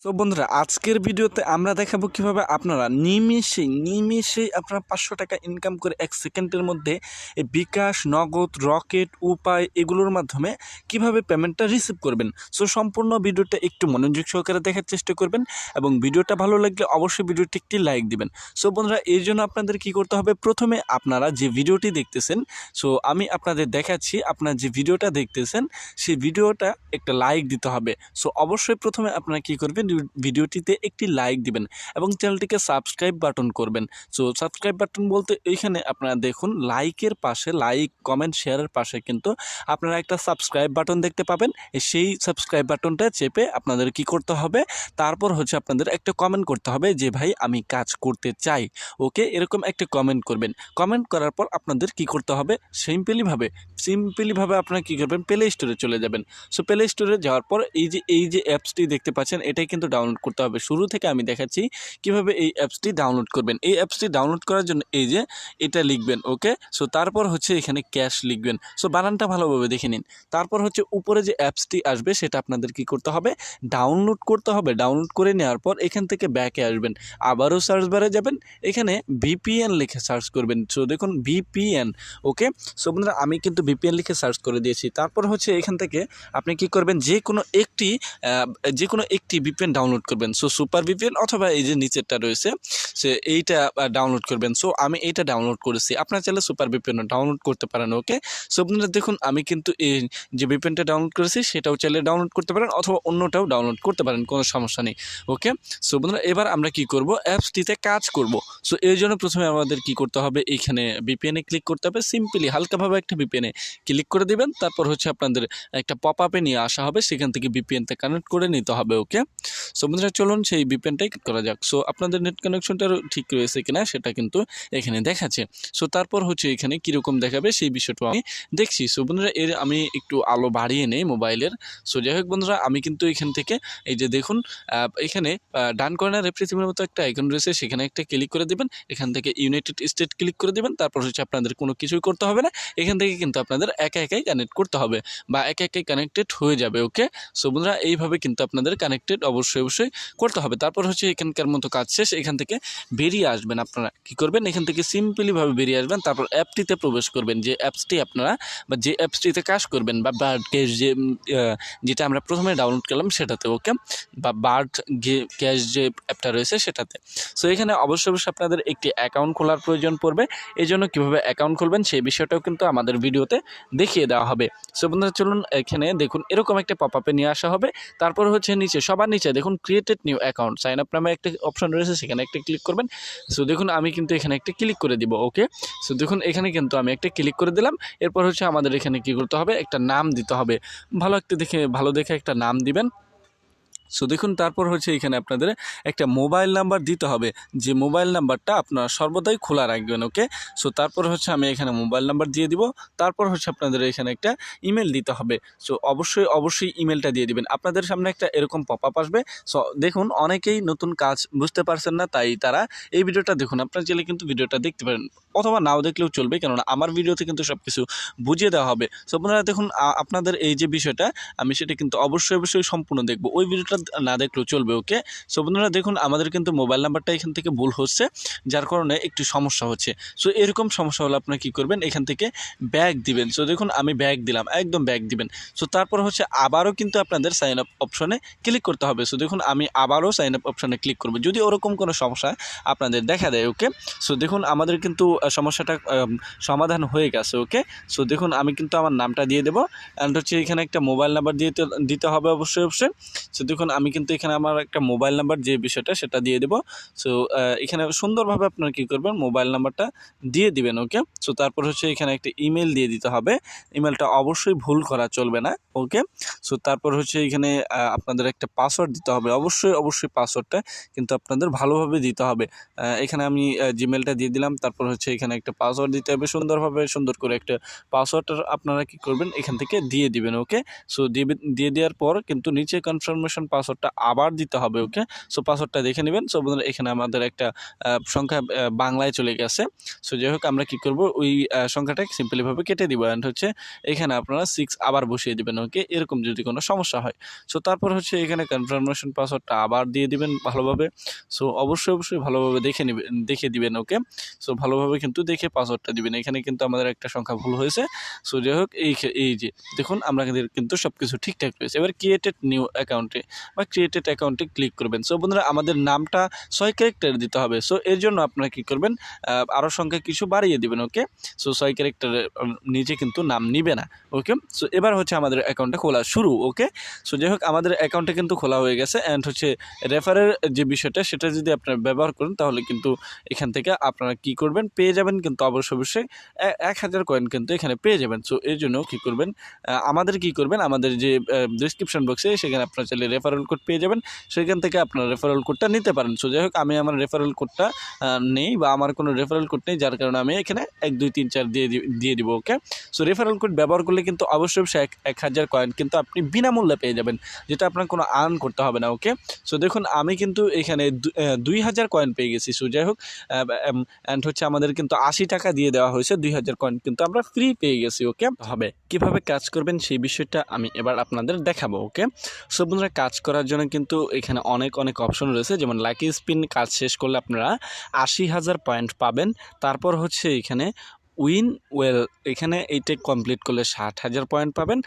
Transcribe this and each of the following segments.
তো বন্ধুরা আজকের ভিডিওতে আমরা দেখাবো কিভাবে আপনারা নিমেষেই আপনারা 500 টাকা ইনকাম করে 1 সেকেন্ডের মধ্যে এই বিকাশ, নগদ, রকেট, উপায় এগুলোর মাধ্যমে কিভাবে পেমেন্টটা রিসিভ করবেন। সো সম্পূর্ণ ভিডিওটা একটু মনোযোগ সহকারে দেখার চেষ্টা করবেন এবং ভিডিওটা ভালো লাগলে অবশ্যই ভিডিওটি একটি লাইক দিবেন। সো বন্ধুরা এর জন্য আপনাদের কি করতে হবে, প্রথমে আপনারা যে ভিডিওটি দেখতেছেন, সো আমি আপনাদের দেখাচ্ছি, আপনারা যে ভিডিওটা দেখতেছেন সেই ভিডিওটা একটা লাইক দিতে হবে। সো অবশ্যই প্রথমে আপনারা কি করবেন, ভিডিওটিতে একটি লাইক দিবেন এবং চ্যানেলটিকে সাবস্ক্রাইব বাটন করবেন। সো সাবস্ক্রাইব বাটন বলতে এইখানে আপনারা দেখুন লাইকের পাশে, লাইক কমেন্ট শেয়ারের পাশে কিন্তু আপনারা একটা সাবস্ক্রাইব বাটন দেখতে পাবেন। সেই সাবস্ক্রাইব বাটনটা চেপে আপনাদের কি করতে হবে, তারপর হচ্ছে আপনাদের একটা কমেন্ট করতে হবে যে ভাই আমি কাজ করতে চাই, ওকে, এরকম একটা কমেন্ট করবেন। কমেন্ট করার পর আপনাদের কি করতে হবে, সিম্পলিভাবে আপনারা কী করবেন, প্লে স্টোরে চলে যাবেন। সো প্লে স্টোরে যাওয়ার পর এই যে অ্যাপসটি দেখতে পাচ্ছেন এটাই কিন্তু ডাউনলোড করতে হবে। শুরু থেকে আমি দেখাচ্ছি কিভাবে এই অ্যাপসটি ডাউনলোড করবেন। এই অ্যাপসটি ডাউনলোড করার জন্য এই যে এটা লিখবেন, ওকে। সো তারপর হচ্ছে এখানে ক্যাশ লিখবেন। সো বানানটা ভালোভাবে দেখে নিন। তারপর হচ্ছে উপরে যে অ্যাপসটি আসবে সেটা আপনাদের কি করতে হবে, ডাউনলোড করতে হবে। ডাউনলোড করে নেওয়ার পর এখান থেকে ব্যাকে আসবেন, আবারও সার্চ বারে যাবেন, এখানে ভিপিএন লিখে সার্চ করবেন। সো দেখুন ভিপিএন, ওকে। সো বন্ধুরা আমি কিন্তু ভিপিএন লিখে সার্চ করে দিয়েছি। তারপর হচ্ছে এখান থেকে আপনি কি করবেন, যে কোনো একটি ভিপিএন ডাউনলোড করবেন। সো সুপার ভিপিএন অথবা এই যে নিচেরটা রয়েছে সে এইটা ডাউনলোড করবেন। সো আমি এইটা ডাউনলোড করেছি, আপনার চাইলে সুপার ভিপিএন ডাউনলোড করতে পারেন, ওকে। সো বন্ধুরা দেখুন আমি কিন্তু এই যে ভিপিএনটা ডাউনলোড করেছি সেটাও চাইলে ডাউনলোড করতে পারেন অথবা অন্যটাও ডাউনলোড করতে পারেন, কোনো সমস্যা নেই, ওকে। সো বন্ধুরা এবার আমরা কি করব, অ্যাপসটিতে কাজ করব। সো এর জন্য প্রথমে আমাদের কি করতে হবে, এইখানে ভিপিএনে ক্লিক করতে হবে। সিম্পলি হালকাভাবে একটা ভিপিএনে ক্লিক করে দিবেন। তারপর হচ্ছে আপনাদের একটা পপ আপে নিয়ে আসা হবে, সেখান থেকে ভিপিএনটা কানেক্ট করে নিতে হবে, ওকে। সো বন্ধুরা চলুন সেই ভিপিএনটাই করা যাক। সো আপনাদের নেট কানেকশনটা ঠিক রয়েছে কিনা সেটা কিন্তু এখানে দেখাচ্ছে। সো তারপর হচ্ছে এখানে কীরকম দেখাবে সেই বিষয়টা আমি দেখছি। সো বন্ধুরা এর আমি একটু আলো বাড়িয়ে নেই মোবাইলের। সো যাই হোক বন্ধুরা আমি কিন্তু এখান থেকে এই যে দেখুন এখানে ডান কর্নারে পৃথিবীর মতো একটা আইকন রয়েছে, সেখানে একটা ক্লিক করে দেবেন। এখান থেকে ইউনাইটেড স্টেট ক্লিক করে দেবেন। তারপর হচ্ছে আপনাদের কোনো কিছুই করতে হবে না, এখান থেকে কিন্তু আপনাদের একাই কানেক্ট করতে হবে বা একাই কানেক্টেড হয়ে যাবে, ওকে। সো বন্ধুরা এইভাবে কিন্তু আপনাদের কানেক্টেড অবশ্যই করতে হবে। তারপর হচ্ছে এখানকার মতো কাজ শেষ, এখান থেকে বেরিয়ে আসবেন। আপনারা কি করবেন, এখান থেকে সিম্পলিভাবে বেরিয়ে আসবেন। তারপর অ্যাপটিতে প্রবেশ করবেন, যে অ্যাপসটি আপনারা বা যে অ্যাপসটিতে কাজ করবেন বা বার্ড ক্যাশ যেটা আমরা প্রথমে ডাউনলোড করলাম সেটাতে, ওকে, বা বার্ড ক্যাশ যে অ্যাপটা রয়েছে সেটাতে। সো এখানে অবশ্যই আপনাদের একটি অ্যাকাউন্ট খোলার প্রয়োজন পড়বে। এই জন্য কীভাবে অ্যাকাউন্ট খুলবেন সেই বিষয়টাও কিন্তু আমাদের ভিডিওতে দেখিয়ে দেওয়া হবে। সো বন্ধুরা চলুন এখানে দেখুন এরকম একটা পপ আপে নিয়ে আসা হবে। তারপর হচ্ছে নিচে সবার নিচে দেখুন created new account, sign up নামে একটা অপশন রয়েছে, সেখানে একটা ক্লিক করবেন। সো দেখুন আমি কিন্তু এখানে একটা ক্লিক করে দিব, ওকে। সো দেখুন এখানে কিন্তু আমি একটা ক্লিক করে দিলাম। এরপর হচ্ছে আমাদের এখানে কী করতে হবে, একটা নাম দিতে হবে, ভালো দেখে একটা নাম দিবেন। সো দেখুন তারপর হচ্ছে এখানে আপনাদের একটা মোবাইল নাম্বার দিতে হবে, যে মোবাইল নাম্বারটা আপনারা সর্বদাই খোলা রাখবেন, ওকে। সো তারপর হচ্ছে আমি এখানে মোবাইল নাম্বার দিয়ে দিব। তারপর হচ্ছে আপনাদের এখানে একটা ইমেল দিতে হবে। সো অবশ্যই ইমেলটা দিয়ে দিবেন। আপনাদের সামনে একটা এরকম পপ আপ আসবে। সো দেখুন অনেকেই নতুন কাজ বুঝতে পারছেন না, তাই তারা এই ভিডিওটা দেখুন। আপনারা চাইলে কিন্তু ভিডিওটা দেখতে পারেন অথবা নাও দেখলেও চলবে, কেননা আমার ভিডিওতে কিন্তু সব কিছু বুঝিয়ে দেওয়া হবে। সো আপনারা দেখুন আপনাদের এই যে বিষয়টা আমি সেটা কিন্তু অবশ্যই সম্পূর্ণ দেখব, ওই ভিডিওটা না দেখলেও চলবে, ওকে। সো বন্ধুরা দেখুন আমাদের কিন্তু মোবাইল নাম্বারটা এখান থেকে ভুল হচ্ছে, যার কারণে একটু সমস্যা হচ্ছে। সো এরকম সমস্যা হলে আপনারা কী করবেন, এখান থেকে ব্যাক দিবেন। সো দেখুন আমি ব্যাক দিলাম, একদম ব্যাক দিবেন। সো তারপর হচ্ছে আবারও কিন্তু আপনাদের সাইন আপ অপশনে ক্লিক করতে হবে। সো দেখুন আমি আবারও সাইন আপ অপশনে ক্লিক করব যদি ওরকম কোনো সমস্যা আপনাদের দেখা দেয়, ওকে। সো দেখুন আমাদের কিন্তু সমস্যাটা সমাধান হয়ে গেছে, ওকে। সো দেখুন আমি কিন্তু আমার নামটা দিয়ে দেবো, অ্যান্ড হচ্ছে এখানে একটা মোবাইল নাম্বার দিতে হবে অবশ্যই। সো দেখুন আমি কিন্তু এখানে আমার একটা মোবাইল নাম্বার যে বিষয়টা সেটা দিয়ে দেবো। সো এখানে সুন্দরভাবে আপনারা কী করবেন, মোবাইল নাম্বারটা দিয়ে দিবেন, ওকে। সো তারপর হচ্ছে এখানে একটা ইমেল দিয়ে দিতে হবে, ইমেলটা অবশ্যই ভুল করা চলবে না, ওকে। সো তারপর হচ্ছে এখানে আপনাদের একটা পাসওয়ার্ড দিতে হবে, অবশ্যই পাসওয়ার্ডটা কিন্তু আপনাদের ভালোভাবে দিতে হবে। এখানে আমি জিমেলটা দিয়ে দিলাম। তারপর হচ্ছে এখানে একটা পাসওয়ার্ড দিতে হবে, সুন্দর করে একটা পাসওয়ার্ডটা আপনারা কী করবেন, এখান থেকে দিয়ে দিবেন, ওকে। সো দিয়ে দেওয়ার পর কিন্তু নিচে কনফার্মেশন পাসওয়ার্ডটা আবার দিতে হবে। ওকে, সো পাসওয়ার্ডটা দেখে নেবেন। সো বন্ধুরা এখানে আমাদের একটা সংখ্যা বাংলায় চলে গেছে। সো যাই হোক আমরা কি করব, ওই সংখ্যাটা সিম্পলিভাবে কেটে দিব অ্যান্ড হচ্ছে এখানে আপনারা 6 আবার বসিয়ে দিবেন। ওকে, এরকম যদি কোনো সমস্যা হয়। সো তারপর হচ্ছে এখানে কনফার্মেশন পাসওয়ার্ডটা আবার দিয়ে দিবেন ভালোভাবে। সো অবশ্যই ভালোভাবে দেখে দিবেন। ওকে, সো ভালোভাবে কিন্তু দেখে পাসওয়ার্ডটা দিবেন। এখানে কিন্তু আমাদের একটা সংখ্যা ভুল হয়েছে। সো যাই হোক এই যে দেখুন আমাদের কিন্তু সব কিছু ঠিকঠাক রয়েছে। এবার ক্রিয়েটেড নিউ অ্যাকাউন্টে বা ক্রিয়েটেড অ্যাকাউন্টে ক্লিক করবেন। সো বন্ধুরা আমাদের নামটা 6 ক্যারেক্টার দিতে হবে। সো এর জন্য আপনারা কী করবেন, আরও সংখ্যা কিছু বাড়িয়ে দিবেন। ওকে, সো 6 ক্যারেক্টারের নিচে কিন্তু নাম নিবে না। ওকে, সো এবার হচ্ছে আমাদের অ্যাকাউন্টটা খোলা শুরু। ওকে, সো যাই হোক আমাদের অ্যাকাউন্টটা কিন্তু খোলা হয়ে গেছে অ্যান্ড হচ্ছে রেফারের যে বিষয়টা সেটা যদি আপনারা ব্যবহার করেন তাহলে কিন্তু এখান থেকে আপনারা কি করবেন, পেয়ে যাবেন কিন্তু অবশ্যই 1000 কয়েন কিন্তু এখানে পেয়ে যাবেন। সো এর জন্য কী করবেন, আমাদের যে ডিসক্রিপশন বক্সে সেখানে আপনারা চাইলে রেফারেল কোড পেয়ে যাবেন, সেখান থেকে আপনারা রেফারেল কোডটা নিতে পারেন। সো যাই হোক আমি আমার রেফারেল কোডটা নেই বা আমার কোনো রেফারেল কোড নেই, যার কারণে আমি এখানে 1 2 3 4 দিয়ে দিব। ওকে, সো রেফারেল কোড ব্যবহার করলে কিন্তু অবশ্যই 1000 কয়েন কিন্তু আপনি বিনামূল্যে পেয়ে যাবেন, যেটা আপনার কোনো আর্ন করতে হবে না। ওকে, সো দেখুন আমি কিন্তু এখানে 2000 কয়েন পেয়ে গেছি। সো যাই হোক অ্যান্ড হচ্ছে আমাদের কিন্তু 80 টাকা দিয়ে দেওয়া হয়েছে, 2000 কয়েন কিন্তু আমরা ফ্রি পেয়ে গেছি। ওকে, হবে কিভাবে কাজ করবেন সেই বিষয়টা আমি এবার আপনাদের দেখাবো। ওকে, সো বন্ধুরা কাজ করার জন্য কিন্তু এখানে অনেক অপশন রয়েছে, যেমন লাকি স্পিন কাজ শেষ করলে আপনারা 80,000 পয়েন্ট পাবেন। তারপর হচ্ছে এখানে উইন ওয়েল, এখানে এইটা কমপ্লিট করলে 60,000 পয়েন্ট পাবেন।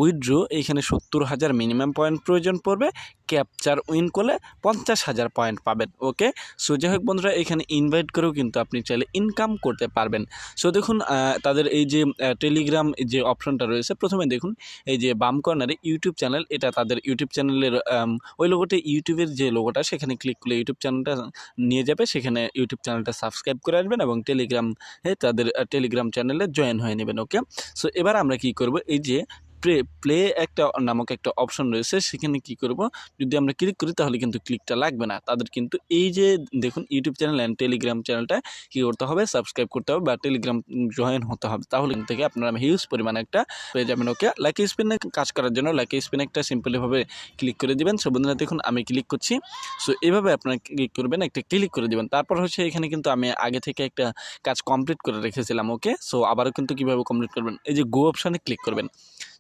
উইথড্র এখানে 70,000 মিনিমাম পয়েন্ট প্রয়োজন পড়বে। ক্যাপচার উইন করলে 50,000 পয়েন্ট পাবেন। ওকে, সো যাই হোক বন্ধুরা এখানে ইনভাইট করেও কিন্তু আপনি চাইলে ইনকাম করতে পারবেন। সো দেখুন তাদের এই যে টেলিগ্রাম যে অপশনটা রয়েছে, প্রথমে দেখুন এই যে বাম কর্নারে ইউটিউব চ্যানেল, এটা তাদের ইউটিউব চ্যানেলের ওই লোগোটা, ইউটিউবের যে লোগোটা সেখানে ক্লিক করলে ইউটিউব চ্যানেলটা নিয়ে যাবে, সেখানে ইউটিউব চ্যানেলটা সাবস্ক্রাইব করে আসবেন এবং তাদের টেলিগ্রাম চ্যানেলে জয়েন হয়ে নেবেন। ওকে, সো এবার আমরা কি করব, এই যে প্লে একটা নামক একটা অপশন রয়েছে, সেখানে কি করব, যদি আমরা ক্লিক করি তাহলে কিন্তু ক্লিকটা লাগবে না। তাদের কিন্তু এই যে দেখুন ইউটিউব চ্যানেল অ্যান্ড টেলিগ্রাম চ্যানেলটা কী করতে হবে, সাবস্ক্রাইব করতে হবে বা টেলিগ্রাম জয়েন হতে হবে, তাহলে থেকে আপনারা হিউজ পরিমাণে একটা পেয়ে যাবেন। ওকে, লাকি স্পিনে কাজ করার জন্য লাকি স্পিন একটা সিম্পলিভাবে ক্লিক করে দিবেন। সো বন্ধুরা দেখুন আমি ক্লিক করছি। সো এভাবে আপনারা ক্লিক করবেন, একটা ক্লিক করে দিবেন। তারপর হচ্ছে এখানে কিন্তু আমি আগে থেকে একটা কাজ কমপ্লিট করে রেখেছিলাম। ওকে, সো আবারও কিন্তু কীভাবে কমপ্লিট করবেন, এই যে গো অপশানে ক্লিক করবেন।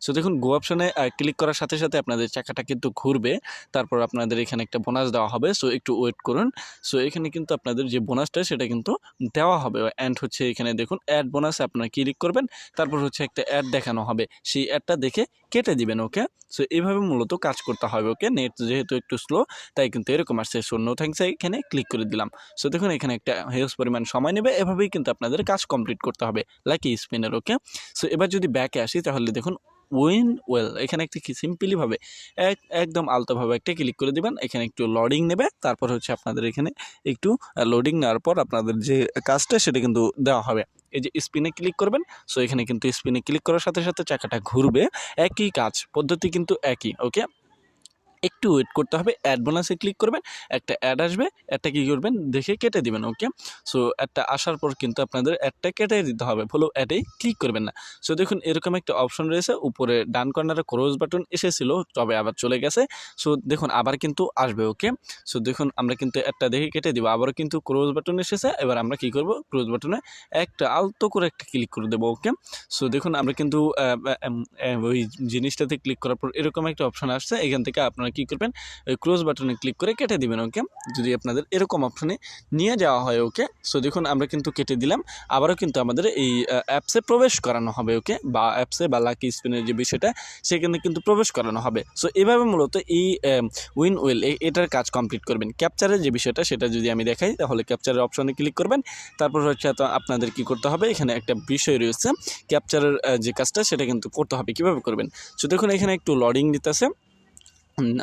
সো দেখুন গো অপশানে ক্লিক করার সাথে আপনাদের চাকাটা কিন্তু ঘুরবে, তারপর আপনাদের এখানে একটা বোনাস দেওয়া হবে। সো একটু ওয়েট করুন। সো এখানে কিন্তু আপনাদের যে বোনাসটা সেটা কিন্তু দেওয়া হবে অ্যান্ড হচ্ছে এখানে দেখুন অ্যাড বোনাসে আপনারা ক্লিক করবেন, তারপর হচ্ছে একটা অ্যাড দেখানো হবে, সেই অ্যাডটা দেখে কেটে দিবেন। ওকে, সো এইভাবে মূলত কাজ করতে হবে। ওকে, নেট যেহেতু একটু স্লো তাই কিন্তু এরকম আসছে। সো নো থ্যাঙ্কস এখানে ক্লিক করে দিলাম। সো দেখুন এখানে একটা হিউজ পরিমাণ সময় নেবে, এভাবেই কিন্তু আপনাদের কাজ কমপ্লিট করতে হবে লাকি স্পিনের। ওকে, সো এবার যদি ব্যাকে আসি তাহলে দেখুন উইন ওয়েল, এখানে একটি সিম্পলিভাবে একদম আলতোভাবে একটা ক্লিক করে দিবেন। এখানে একটু লোডিং নেবে, তারপর হচ্ছে আপনাদের এখানে একটু লোডিং নেওয়ার পর আপনাদের যে কাজটা সেটা কিন্তু দেওয়া হবে। এই যে স্পিনে ক্লিক করবেন। সো এখানে কিন্তু স্পিনে ক্লিক করার সাথে চাকাটা ঘুরবে, একই কাজ পদ্ধতি কিন্তু একই। ওকে, একটু ওয়েট করতে হবে। অ্যাড বোনাসে ক্লিক করবেন, একটা অ্যাড আসবে, অ্যাডটা কী করবেন দেখে কেটে দিবেন। ওকে, সো অ্যাডটা আসার পর কিন্তু আপনাদের অ্যাডটা কেটে দিতে হবে, ফলো অ্যাডে ক্লিক করবেন না। সো দেখুন এরকম একটা অপশন রয়েছে, উপরে ডান কর্নারে ক্রস বাটন এসেছিল, তবে আবার চলে গেছে। সো দেখুন আবার কিন্তু আসবে। ওকে, সো দেখুন আমরা কিন্তু অ্যাডটা দেখে কেটে দিব, আবারও কিন্তু ক্রস বাটন এসেছে। এবার আমরা কী করব, ক্রস বাটনে একটা আলতো করে একটা ক্লিক করে দেবো। ওকে, সো দেখুন আমরা কিন্তু ওই জিনিসটাতে ক্লিক করার পর এরকম একটা অপশন আসছে, এখান থেকে আপনারা কী করবেন, ওই ক্লোজ বাটনে ক্লিক করে কেটে দিবেন। ওকে, যদি আপনাদের এরকম অপশনে নিয়ে যাওয়া হয়। ওকে, সো দেখুন আমরা কিন্তু কেটে দিলাম, আবারও কিন্তু আমাদের এই অ্যাপসে প্রবেশ করানো হবে। ওকে, বা অ্যাপসে বা লাকি স্পিনের যে বিষয়টা সেখানে কিন্তু প্রবেশ করানো হবে। সো এভাবে মূলত এই উইন ওয়েল এটার কাজ কমপ্লিট করবেন। ক্যাপচারের যে বিষয়টা সেটা যদি আমি দেখাই তাহলে ক্যাপচারের অপশনে ক্লিক করবেন, তারপর হচ্ছে আপনাদের কি করতে হবে, এখানে একটা বিষয় রয়েছে ক্যাপচারের যে কাজটা সেটা কিন্তু করতে হবে। কীভাবে করবেন, সো দেখুন এখানে একটু লোডিং দিতেছে,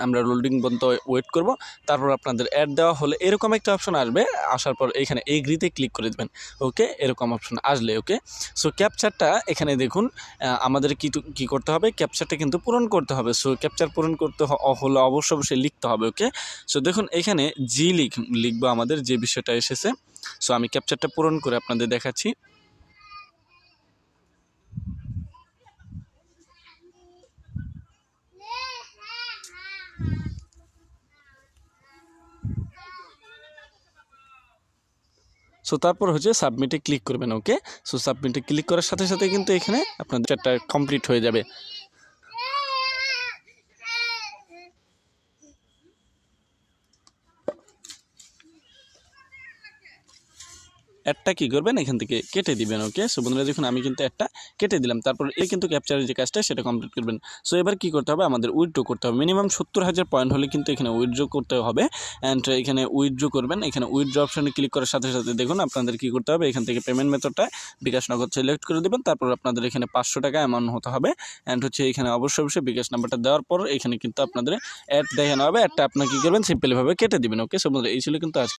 আমরা লোডিং পর্যন্ত ওয়েট করব। তারপর আপনাদের অ্যাড দেওয়া হলে এরকম একটা অপশন আসবে, আসার পর এখানে এগ্রিতে ক্লিক করে দেবেন। ওকে, এরকম অপশন আসলে ওকে, সো ক্যাপচারটা এখানে দেখুন আমাদের কী করতে হবে, ক্যাপচারটা কিন্তু পূরণ করতে হবে। সো ক্যাপচার পূরণ করতে হলে অবশ্যই লিখতে হবে। ওকে, সো দেখুন এখানে লিখবো আমাদের যে বিষয়টা এসেছে। সো আমি ক্যাপচারটা পূরণ করে আপনাদের দেখাচ্ছি। সো তারপর হচ্ছে সাবমিটে ক্লিক করবেন। ওকে, সো সাবমিটে ক্লিক করার সাথে সাথে কিন্তু এখানে আপনাদের চ্যাটটা কমপ্লিট হয়ে যাবে। অ্যাডটা কী করবেন, এখান থেকে কেটে দিবেন। ওকে, সো বন্ধুরা দেখুন আমি কিন্তু অ্যাডটা কেটে দিলাম। তারপর এই কিন্তু ক্যাপচারের যে কাজটা সেটা কমপ্লিট করবেন। সো এবার কী করতে হবে, আমাদের উইথড্র করতে হবে। মিনিমাম 70,000 পয়েন্ট হলে কিন্তু এখানে উইথড্র করতে হবে। অ্যান্ড এখানে উইথড্র করবেন। এখানে উইথড্র অপশানে ক্লিক করার সাথে সাথে দেখুন আপনাদের কী করতে হবে, এখান থেকে পেমেন্ট মেথডটা বিকাশ নগদ সিলেক্ট করে দেবেন। তারপর আপনাদের এখানে 500 টাকা অ্যামাউন্ট হতে হবে। অ্যান্ড হচ্ছে এখানে অবশ্যই বিকাশ নাম্বারটা দেওয়ার পর এখানে কিন্তু আপনাদের অ্যাড দেখানো হবে। অ্যাডটা আপনার কী করবেন, সিম্পলিভাবে কেটে দিবেন। ওকে, সো বন্ধুরা এই ছিল কিন্তু আজকে